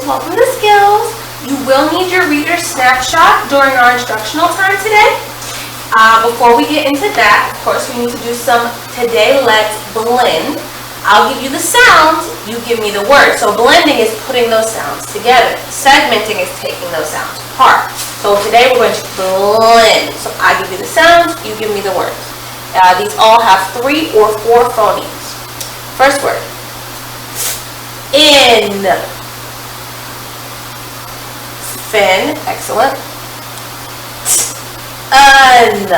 welcome to Skills. You will need your reader snapshot during our instructional time today. Before we get into that, of course, we need to do some Today Let's Blend. I'll give you the sounds, you give me the words. So blending is putting those sounds together. Segmenting is taking those sounds apart. So today we're going to blend. So I give you the sounds, you give me the words. These all have 3 or 4 phonemes. First word. In. Fin, excellent. Un.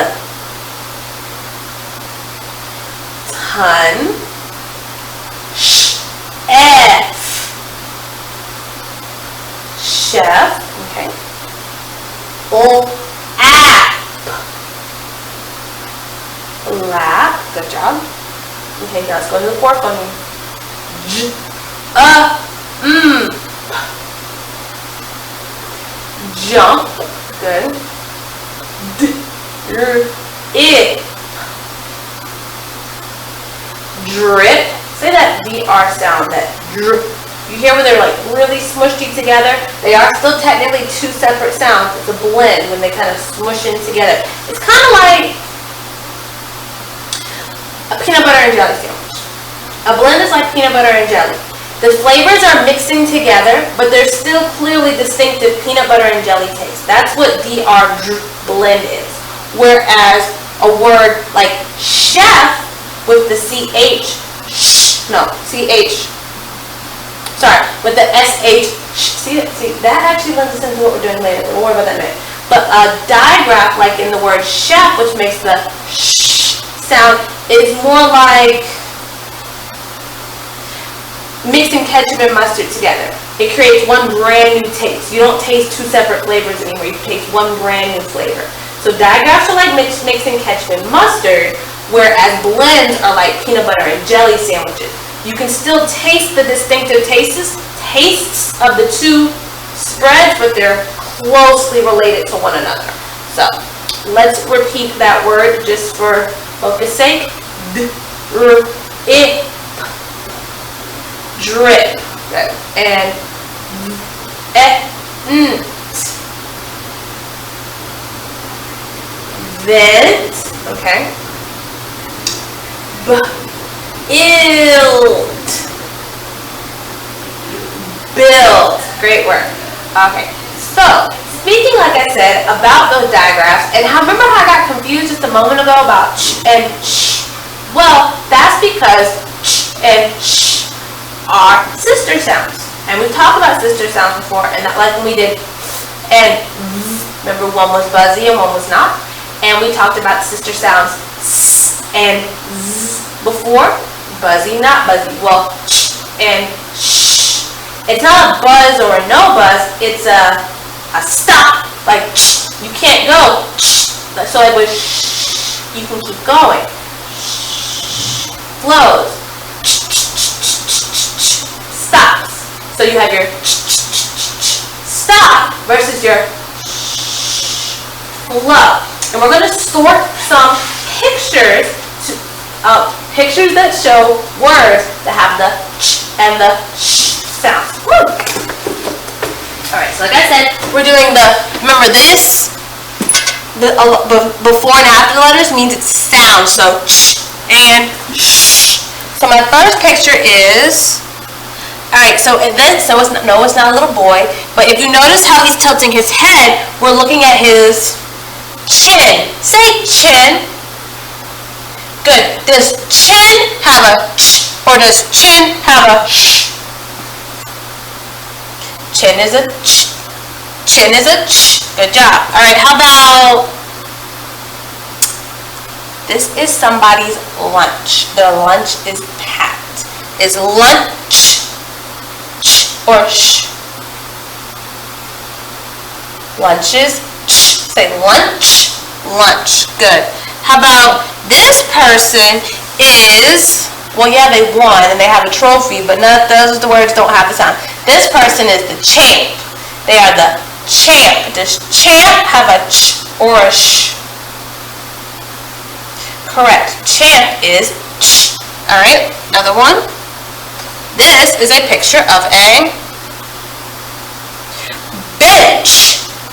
Ton. F. Chef, okay. App. Lap, good job. Okay, now let's go to the 4th one. Jump, good. It. Drip. Say that DR sound, that drip. You hear where they're like really smushed together? They are still technically 2 separate sounds. It's a blend when they kind of smush in together. It's kind of like a peanut butter and jelly sandwich. A blend is like peanut butter and jelly. The flavors are mixing together, but there's still clearly distinctive peanut butter and jelly taste. That's what DR blend is. Whereas a word like chef with the CH, with the SH, see, that actually lends us into what we're doing later, but we'll worry about that in a minute. But a digraph, like in the word chef, which makes the sh sound, is more like mixing ketchup and mustard together. It creates one brand new taste. You don't taste 2 separate flavors anymore. You taste one brand new flavor. So digraphs are like mixing ketchup and mustard, whereas blends are like peanut butter and jelly sandwiches. You can still taste the distinctive tastes of the 2 spreads, but they're closely related to one another. So let's repeat that word just for focus sake. It. Drip. Good. And vent. Okay. Build. Great work. Okay. So, speaking, like I said, about those digraphs, and remember how I got confused just a moment ago about ch and sh? Well, that's because ch and sh are sister sounds. And we've talked about sister sounds before, and that, like when we did and remember one was buzzy and one was not. And we talked about sister sounds s and z before. Buzzy, not buzzy. Well, ch and sh. It's not a buzz or a no buzz. It's a stop. Like ch. You can't go ch. So like with sh, you can keep going. Sh. Flows. Ch, ch, ch, ch, ch, ch. Stops. So you have your ch, ch, ch, ch, ch. Stop versus your sh. Flow. And we're going to sort some pictures pictures that show words that have the ch and the sh sounds. Woo! Alright, so like I said, we're doing remember this, before and after the letters means it's sound, so ch and sh. So my first picture is, alright, so it's not a little boy, but if you notice how he's tilting his head, we're looking at his chin. Say chin. Good. Does chin have a ch or does chin have a sh? Chin is a ch. Chin is a ch. Good job. Alright, how about this is somebody's lunch. Their lunch is packed. Is lunch ch or sh? Lunch is ch. Say lunch. Lunch. Good. How about this person is, well, yeah, they won and they have a trophy, but those the words don't have the sound. This person is the champ. They are the champ. Does champ have a ch or a sh? Correct. Champ is ch. Alright, another one. This is a picture of a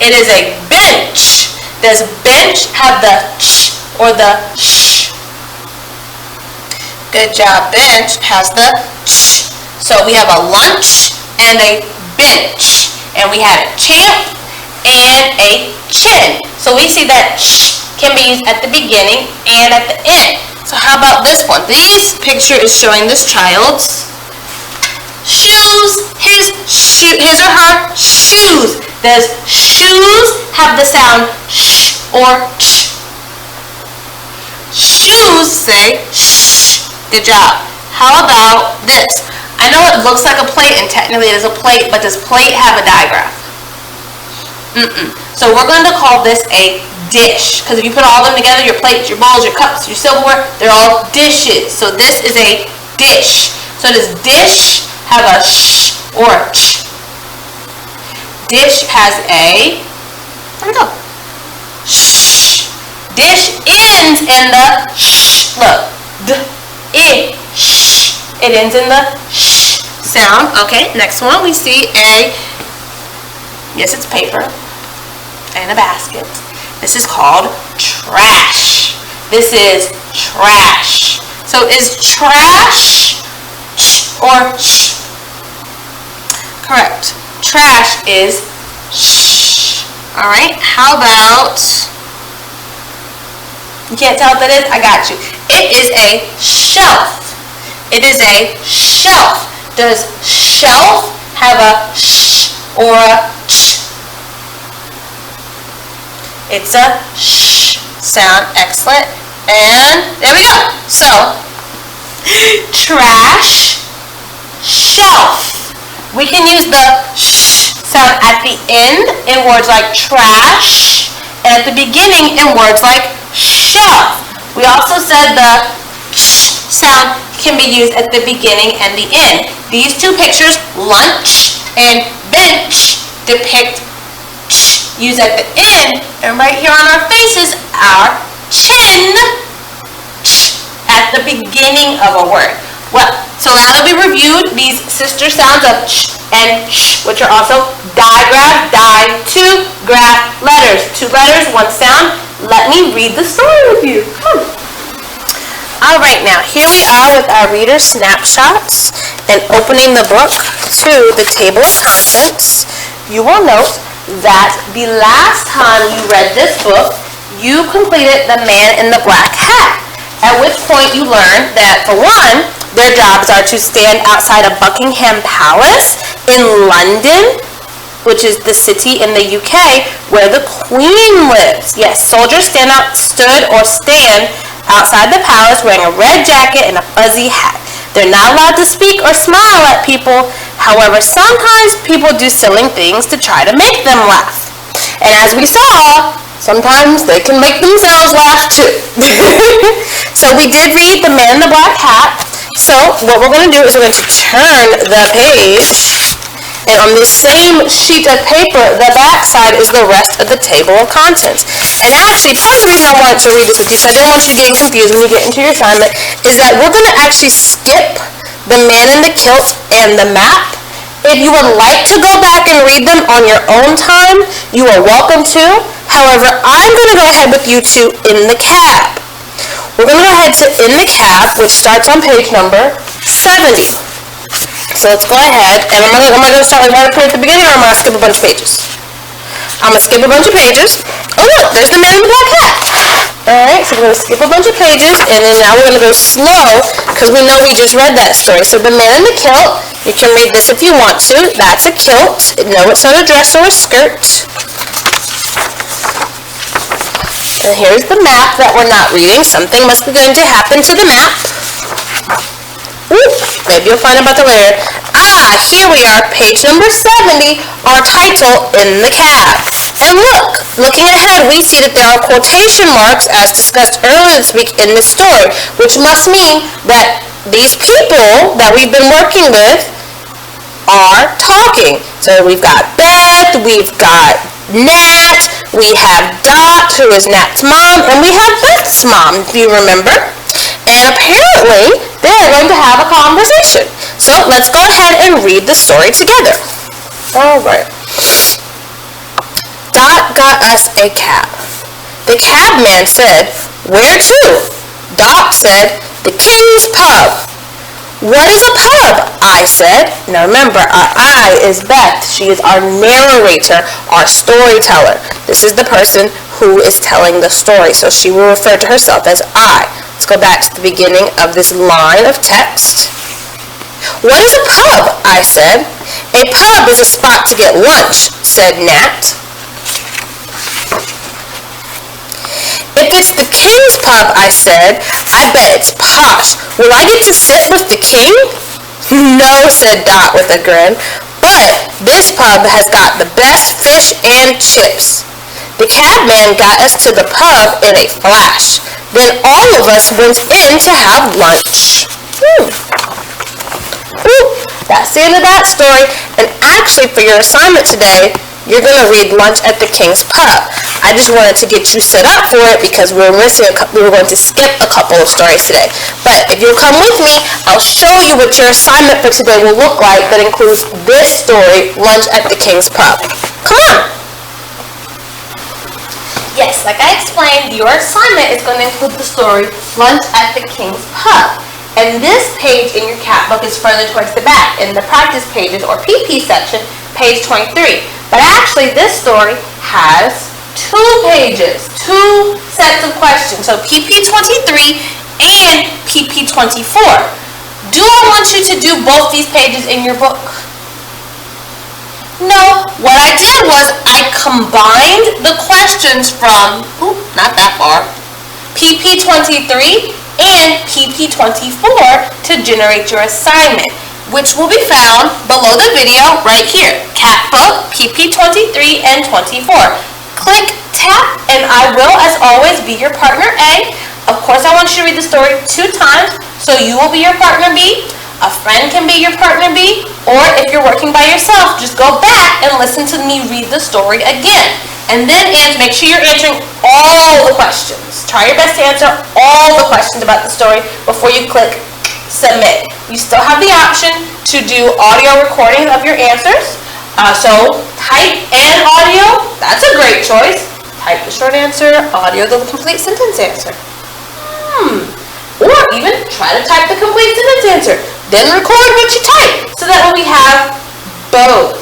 It is a bench. Does bench have the ch or the sh? Good job. Bench has the ch. So we have a lunch and a bench. And we have a champ and a chin. So we see that ch can be used at the beginning and at the end. So how about this one? This picture is showing this child's shoes, his or her shoes. Does shoes have the sound sh or ch? Shoes say sh. Good job. How about this? I know it looks like a plate and technically it is a plate, but does plate have a digraph? So we're going to call this a dish, because if you put all of them together, your plates, your bowls, your cups, your silverware, they're all dishes. So this is a dish. So does dish have a sh or a ch? Dish has a, where'd it go? Sh. Dish ends in the sh. Look, d, I, sh. It ends in the sh sound. Okay, next one we see a, yes, it's paper and a basket. This is called trash. This is trash. So is trash ch or sh? Correct. Trash is sh. All right, how about, you can't tell what that is? I got you. It is a shelf. It is a shelf. Does shelf have a sh or a ch? It's a sh sound. Excellent. And there we go. So, trash, shelf. We can use the sh sound at the end in words like trash and at the beginning in words like shelf. We also said the sh sound can be used at the beginning and the end. These two pictures, lunch and bench, depict ch used at the end, and right here on our faces, our chin, ch, at the beginning of a word. Well, so now that we reviewed these sister sounds of ch and sh, which are also digraph, two graph letters. Two letters, one sound. Let me read the story with you. Come on. All right, now here we are with our reader snapshots and opening the book to the table of contents. You will note that the last time you read this book, you completed The Man in the Black Hat, at which point you learned that, for one, their jobs are to stand outside of Buckingham Palace in London, which is the city in the UK where the Queen lives. Yes, soldiers stood outside the palace wearing a red jacket and a fuzzy hat. They're not allowed to speak or smile at people. However, sometimes people do silly things to try to make them laugh. And as we saw, sometimes they can make themselves laugh too. So we did read The Man in the Black Hat. So what we're going to do is we're going to turn the page, and on this same sheet of paper, the back side is the rest of the table of contents. And actually, part of the reason I wanted to read this with you, so I don't want you getting confused when you get into your assignment, is that we're going to actually skip The Man in the Kilt and the map. If you would like to go back and read them on your own time, you are welcome to. However, I'm going to go ahead with you to In the Cab. We're going to go ahead to In the Cab, which starts on page number 70. So let's go ahead, and am I going to start like right up here at the beginning, or am I going to skip a bunch of pages? I'm going to skip a bunch of pages. Oh look, there's The Man in the Black Hat. Alright, so we're going to skip a bunch of pages, and then now we're going to go slow, because we know we just read that story. So The Man in the Kilt, you can read this if you want to. That's a kilt. No, it's not a dress or a skirt. And here's the map that we're not reading. Something must be going to happen to the map. Ooh, maybe you'll find out about that later. Here we are, page number 70, our title, In the Cab. And look, looking ahead, we see that there are quotation marks as discussed earlier this week in this story, which must mean that these people that we've been working with are talking. So we've got Beth, we've got Nat, we have Dot, who is Nat's mom, and we have Beth's mom, do you remember? And apparently, they're going to have a conversation. So let's go ahead and read the story together. All right. Dot got us a cab. The cabman said, "Where to?" Dot said, "The King's Pub." "What is a pub?" I said. Now remember, our I is Beth. She is our narrator, our storyteller. This is the person who is telling the story, so she will refer to herself as I. Let's go back to the beginning of this line of text. "What is a pub?" I said. "A pub is a spot to get lunch," said Nat. "If it's the King's Pub," I said, "I bet it's posh. Will I get to sit with the king?" "No," said Dot with a grin, "but this pub has got the best fish and chips." The cabman got us to the pub in a flash. Then all of us went in to have lunch. That's the end of that story. And actually, for your assignment today, you're going to read Lunch at the King's Pub. I just wanted to get you set up for it because we were going to skip a couple of stories today. But if you'll come with me, I'll show you what your assignment for today will look like that includes this story, Lunch at the King's Pub. Come on! Yes, like I explained, your assignment is going to include the story, Lunch at the King's Pub. And this page in your cat book is further towards the back in the practice pages or PP section, page 23. But actually this story has 2 pages, 2 sets of questions. So PP 23 and PP 24. Do I want you to do both these pages in your book? No, what I did was I combined the questions from, not that far, PP 23 and PP 24 to generate your assignment, which will be found below the video right here. Cat book, PP 23 and 24. Click, tap, and I will, as always, be your partner A. Of course, I want you to read the story 2 times, so you will be your partner B. A friend can be your partner B, or if you're working by yourself, just go back and listen to me read the story again. And then make sure you're answering all the questions. Try your best to answer all the questions about the story before you click submit. You still have the option to do audio recordings of your answers. So type and audio, that's a great choice. Type the short answer, audio the complete sentence answer. Or even try to type the complete sentence answer. Then record what you type so that we have both.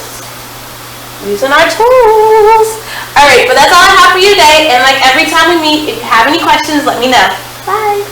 Using our tools. Alright, but that's all I have for you today. And like every time we meet, if you have any questions, let me know. Bye.